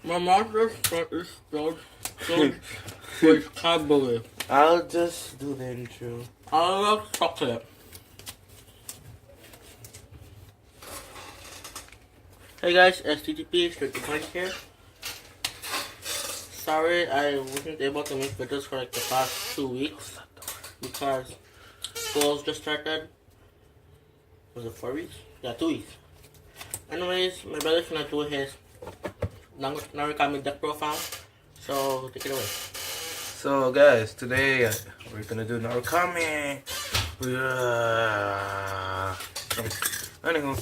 My mouth is filled with cardboard. I'll just do the intro. I love chocolate. Hey guys, STTP, Straight to Point here. Sorry I wasn't able to make videos for like the past 2 weeks because school's just started. Was it 4 weeks? Yeah, 2 weeks. Anyways, my brother's gonna do his Narukami deck profile, so take it away. So guys, today we're gonna do Narukami. Anywho,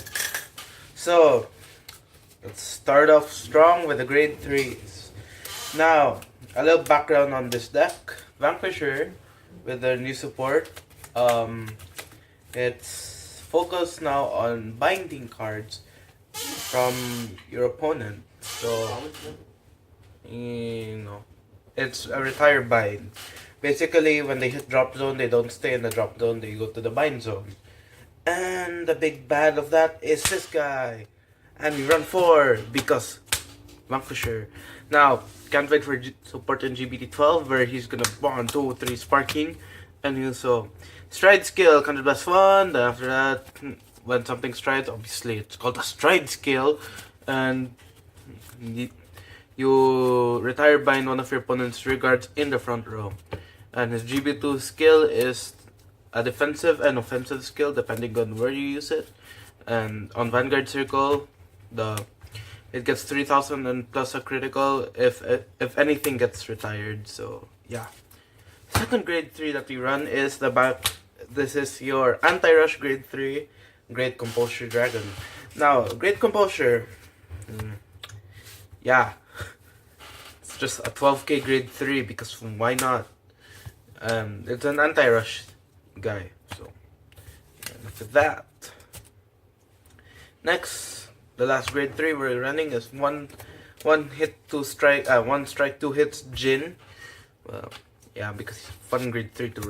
so let's start off strong with the grade 3s. Now, a little background on this deck. Vanquisher, with the new support, it's focused now on binding cards from your opponent. So, it's a retire bind. Basically, when they hit drop zone, they don't stay in the drop zone, they go to the bind zone. And the big bad of that is this guy. And we run 4 because Vanquisher. Now, can't wait for support in GBT12 where he's gonna bond 2, 3 sparking. And also, stride skill, counter blast 1. Then after that, when something strides, obviously it's called a stride skill. And you retire bind one of your opponent's rear guards in the front row. And his GB2 skill is a defensive and offensive skill depending on where you use it. And on Vanguard Circle, it gets 3000 and plus a critical if anything gets retired. So yeah. Second grade 3 that we run is this is your anti-rush grade 3, Great Composure Dragon. Now, Great Composure, yeah, it's just a 12k grade 3 because why not? It's an anti-rush guy, so yeah, look at that. Next, the last grade 3 we're running is one hit 2 strike, 1 strike 2 hits Jin. Well, yeah, because he's fun grade 3 to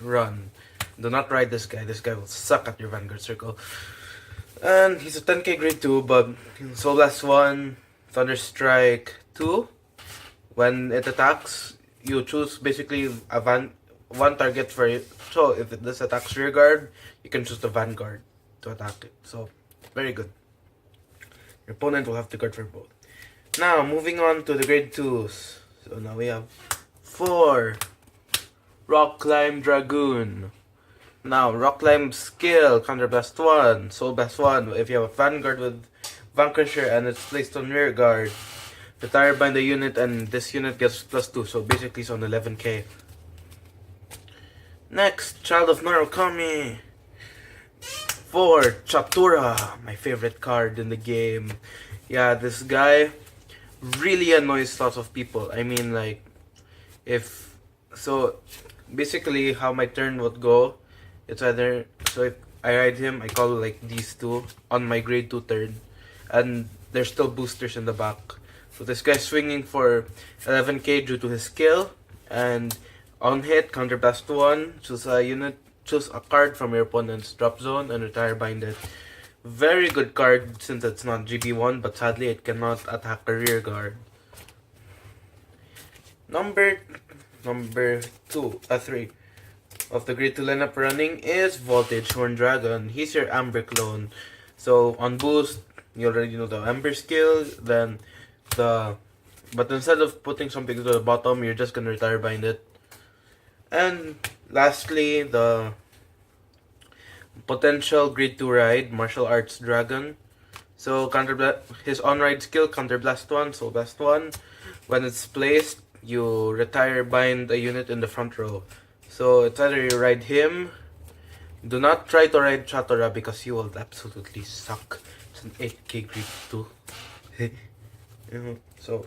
run. Do not ride this guy. This guy will suck at your Vanguard Circle. And he's a 10k grade 2, but Soul Blast 1, Thunderstrike 2. When it attacks, you choose basically one target for it. So if this attacks rear guard, you can choose the Vanguard to attack it. So very good. Your opponent will have to guard for both. Now moving on to the grade 2s. So now we have 4 Rock Climb Dragoon. Now Rock Climb skill, Counter Blast 1, Soul Blast 1. If you have a Vanguard with Vanquisher and it's placed on rear guard, retire bind the unit and this unit gets +2, so basically it's on 11k. Next, Child of Narukami. 4 Chatura, my favorite card in the game. Yeah, this guy really annoys lots of people. I mean, like, basically how my turn would go, it's either, so if I ride him, I call like these two on my grade 2 turn, and there's still boosters in the back. So this guy's swinging for 11k due to his skill, and on hit, counter blast 1, choose a card from your opponent's drop zone and retire bind it. Very good card since it's not GB1, but sadly it cannot attack a rear guard. Number 3 of the grade 2 lineup running is Voltage Horn Dragon. He's your Amber clone. So on boost, you already know the Amber skill, but instead of putting something to the bottom, you're just gonna retire bind it. And lastly, the potential grade 2 ride, Martial Arts Dragon. So his on-ride skill, Counter Blast 1, Soul Blast 1. When it's placed, you retire bind a unit in the front row. So it's either you ride him. Do not try to ride Chatura because he will absolutely suck. It's an 8k grade 2. So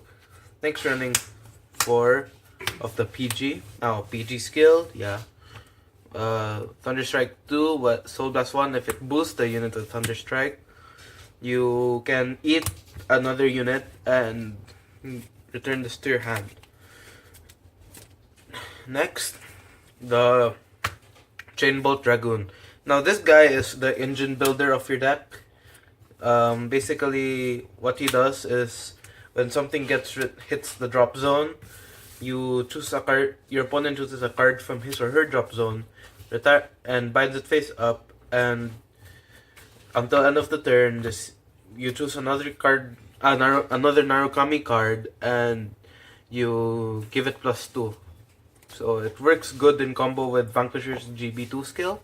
next running 4 of the PG. Now PG skill, yeah. Thunderstrike 2, Soul Blast 1. If it boosts the unit with Thunderstrike, you can eat another unit and return this to your hand. Next, the Chainbolt Dragoon. Now this guy is the engine builder of your deck. Basically, what he does is when something hits the drop zone, you choose a card. Your opponent chooses a card from his or her drop zone, retire and binds it face up, and until end of the turn, you choose another card, another Narukami card, and you give it +2. So it works good in combo with Vanquisher's GB2 skill.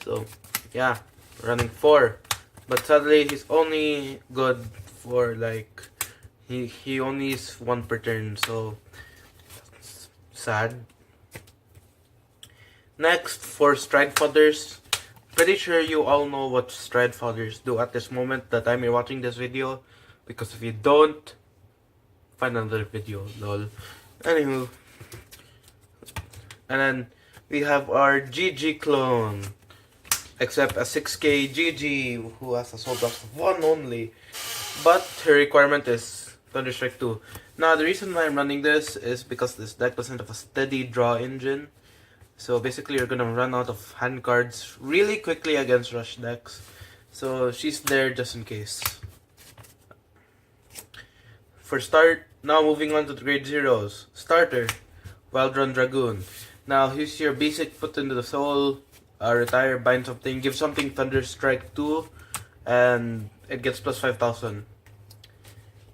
So yeah, running 4. But sadly, he's only good for like, he only is 1 per turn, so sad. Next, for Stride Fodders. Pretty sure you all know what Stride Fodders do at this moment, the time you're watching this video. Because if you don't, find another video, lol. Anywho. And then, we have our GG clone. Except a 6k GG, who has a soul blast of 1 only. But her requirement is Thunderstrike 2. Now, the reason why I'm running this is because this deck doesn't have a steady draw engine. So basically, you're gonna run out of hand cards really quickly against rush decks. So she's there just in case. For start, now moving on to the grade 0s. Starter, Wild Run Dragoon. Now, here's your basic put into the soul, retire, bind something, give something Thunderstrike 2, and it gets +5,000.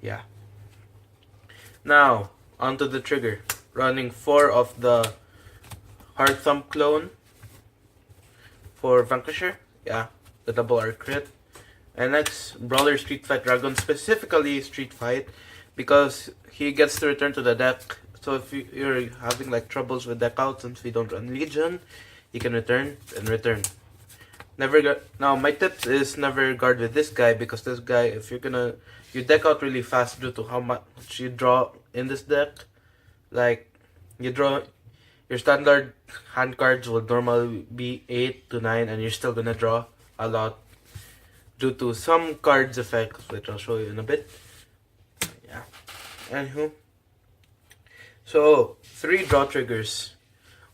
Yeah. Now, onto the trigger. Running 4 of the Heart Thump clone for Vanquisher. Yeah, the double R crit. And next, Brawler Street Fight Dragon, specifically Street Fight, because he gets to return to the deck. So if you're having like troubles with deck out, since we don't run Legion, you can return and return. Now my tips is never guard with this guy, because this guy, if you deck out really fast due to how much you draw in this deck. Like, you draw your standard hand cards will normally be 8 to 9, and you're still gonna draw a lot due to some cards effects, which I'll show you in a bit. Yeah. Anywho. So, 3 draw triggers.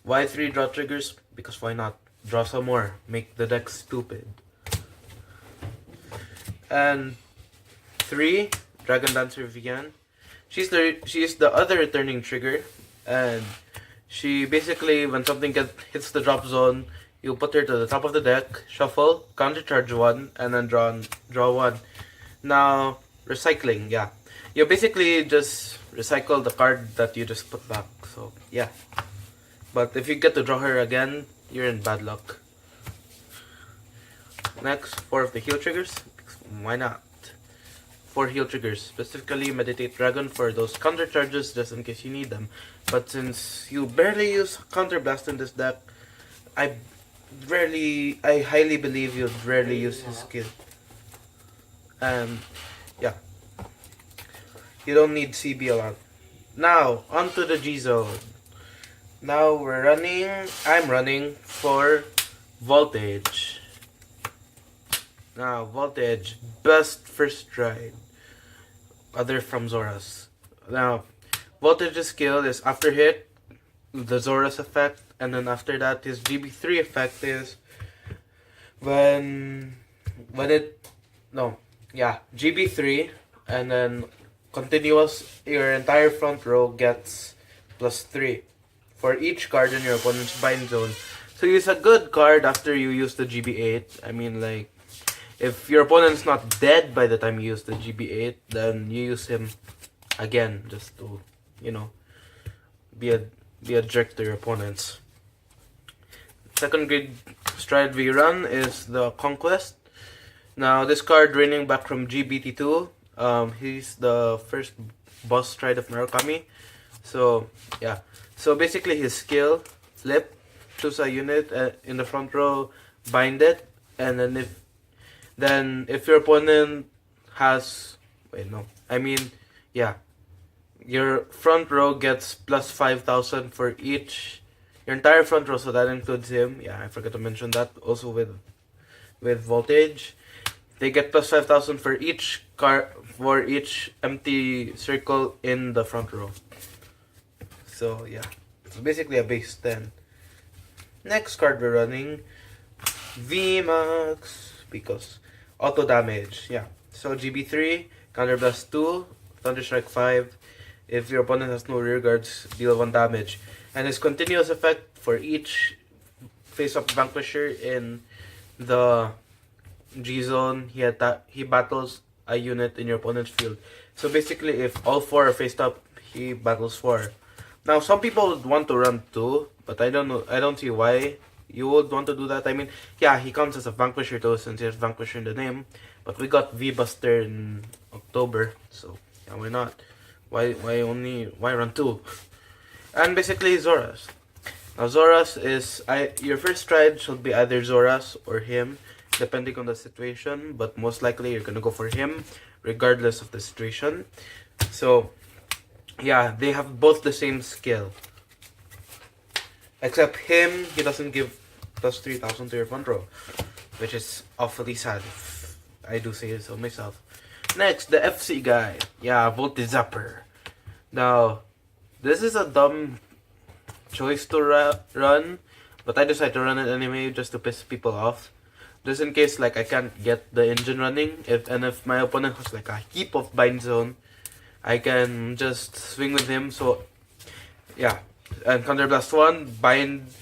Why 3 draw triggers? Because why not? Draw some more. Make the deck stupid. And 3, Dragon Dancer Vian. She's the other returning trigger, and she basically, when something hits the drop zone, you put her to the top of the deck, shuffle, countercharge 1, and then draw 1. Now, recycling, yeah. You basically just recycle the card that you just put back, so yeah. But if you get to draw her again, you're in bad luck. Next, 4 of the heal triggers. Why not? 4 heal triggers, specifically Meditate Dragon for those counter charges just in case you need them. But since you barely use Counter Blast in this deck, I highly believe you'd rarely use his skill. And yeah, you don't need CB a lot. Now, onto the G zone. Now I'm running for Voltage. Now, Voltage, best first stride. Other from Zoras. Now, Voltage's skill is after hit, the Zoras effect, and then after that, his GB3 effect is GB3, and then continuous, your entire front row gets +3 for each card in your opponent's bind zone. So use a good card after you use the GB8. I mean, like, if your opponent's not dead by the time you use the GB8, then you use him again just to, you know, be a jerk to your opponents. Second grade stride we run is the Conquest. Now this card reigning back from GBT2. He's the first boss stride of Narukami. So yeah. So basically his skill, flip, choose a unit in the front row, bind it, and then if your opponent has your front row gets +5,000 for each, your entire front row, so that includes him. Yeah, I forgot to mention that also with Voltage. They get +5,000 for each empty circle in the front row. So yeah, it's basically a base 10. Next card we're running, VMAX, because auto damage. Yeah, so GB3, Counter Blast 2, thunderstrike 5. If your opponent has no rear guards, deal 1 damage. And his continuous effect for each face-up Vanquisher in the G zone, he battles a unit in your opponent's field. So basically, if all 4 are faced up, he battles 4. Now, some people would want to run 2, but I don't know. I don't see why you would want to do that. I mean, yeah, he counts as a Vanquisher too, since he has Vanquisher in the name. But we got V-Buster in October, so yeah, why not? Why run 2? And basically Zoras. Now Zoras is your first stride should be either Zoras or him, depending on the situation. But most likely you're gonna go for him, regardless of the situation. So yeah, they have both the same skill. Except him, he doesn't give plus 3,000 to your front row, which is awfully sad, if I do say so myself. Next, the FC guy. Yeah, Voltage Zapper. Now, this is a dumb choice to run, but I decided to run it anyway just to piss people off. Just in case like I can't get the engine running, if my opponent has like a heap of bind zone, I can just swing with him. So yeah, and Counterblast 1, bind,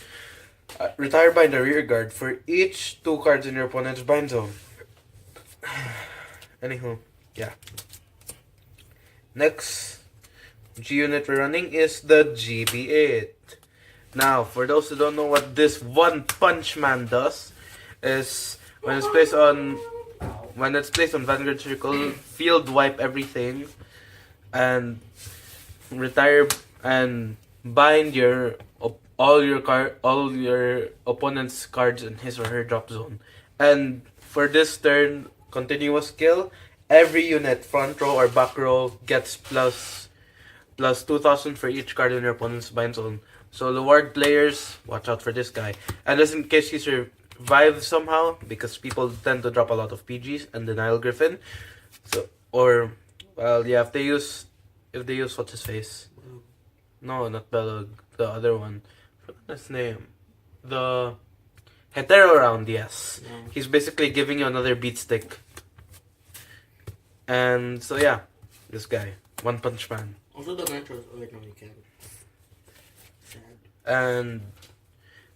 retire bind the rear guard for each 2 cards in your opponent's bind zone. Anywho, yeah. Next G unit we're running is the GB8. Now, for those who don't know what this One Punch Man does, is when it's placed on Vanguard Circle, field wipe everything, and retire and bind all your opponent's cards in his or her drop zone. And for this turn, continuous skill, every unit, front row or back row, gets plus 2,000 for each card in your opponent's bind zone. So Luard players, watch out for this guy. And just in case he survives somehow, because people tend to drop a lot of PGs and Denial Griffin. So, or, well, yeah, if they use what's his face? No, not Belog, the other one. What's his name? The Hetero round, yes. Yeah. He's basically giving you another beat stick. And so yeah, this guy, One Punch Man. Also the Nitros. Oh wait, no, you can't. Sad. And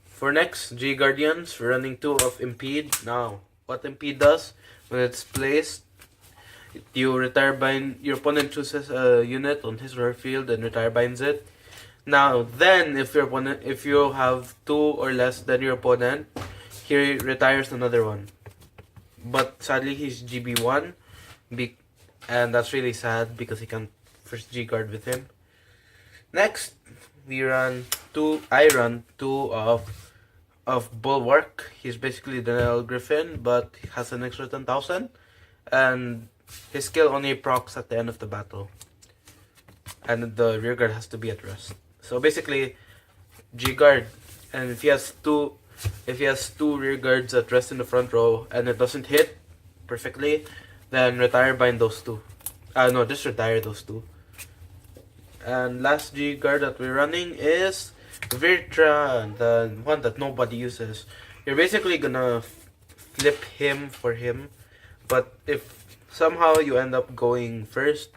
for next, G Guardians, we're running 2 of Impede. Now, what Impede does, when it's placed, you retire bind, your opponent chooses a unit on his or her field and retire binds it. Now, then, if you have 2 or less than your opponent, he retires another one. But sadly, he's GB1, and that's really sad because he can't first G guard with him. Next, I run 2 of Bulwark. He's basically Daniel Griffin, but he has an extra 10,000, and his skill only procs at the end of the battle, and the rear guard has to be at rest. So basically, G guard, and if he has two rear guards at rest in the front row and it doesn't hit perfectly, then retire bind those 2. No, just retire those 2. And last G guard that we're running is Virtra, the one that nobody uses. You're basically gonna flip him for him, but if somehow you end up going first,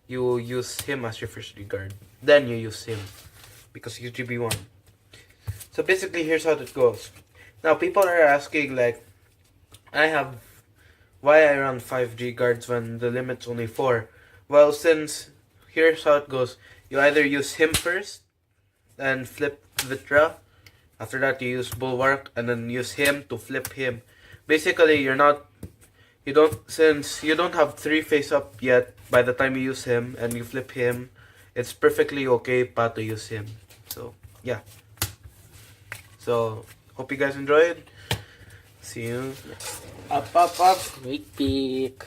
you use him as your first G guard. Then you use him because he's GB1. So basically, here's how it goes. Now, people are asking like, why I run 5 G guards when the limit's only 4? Well, since here's how it goes. You either use him first and flip Vitra. After that, you use Bulwark and then use him to flip him. Basically, since you don't have 3 face up yet by the time you use him and you flip him, it's perfectly okay to use him. So, yeah. So, hope you guys enjoyed. See you next time. Up, sneak peek.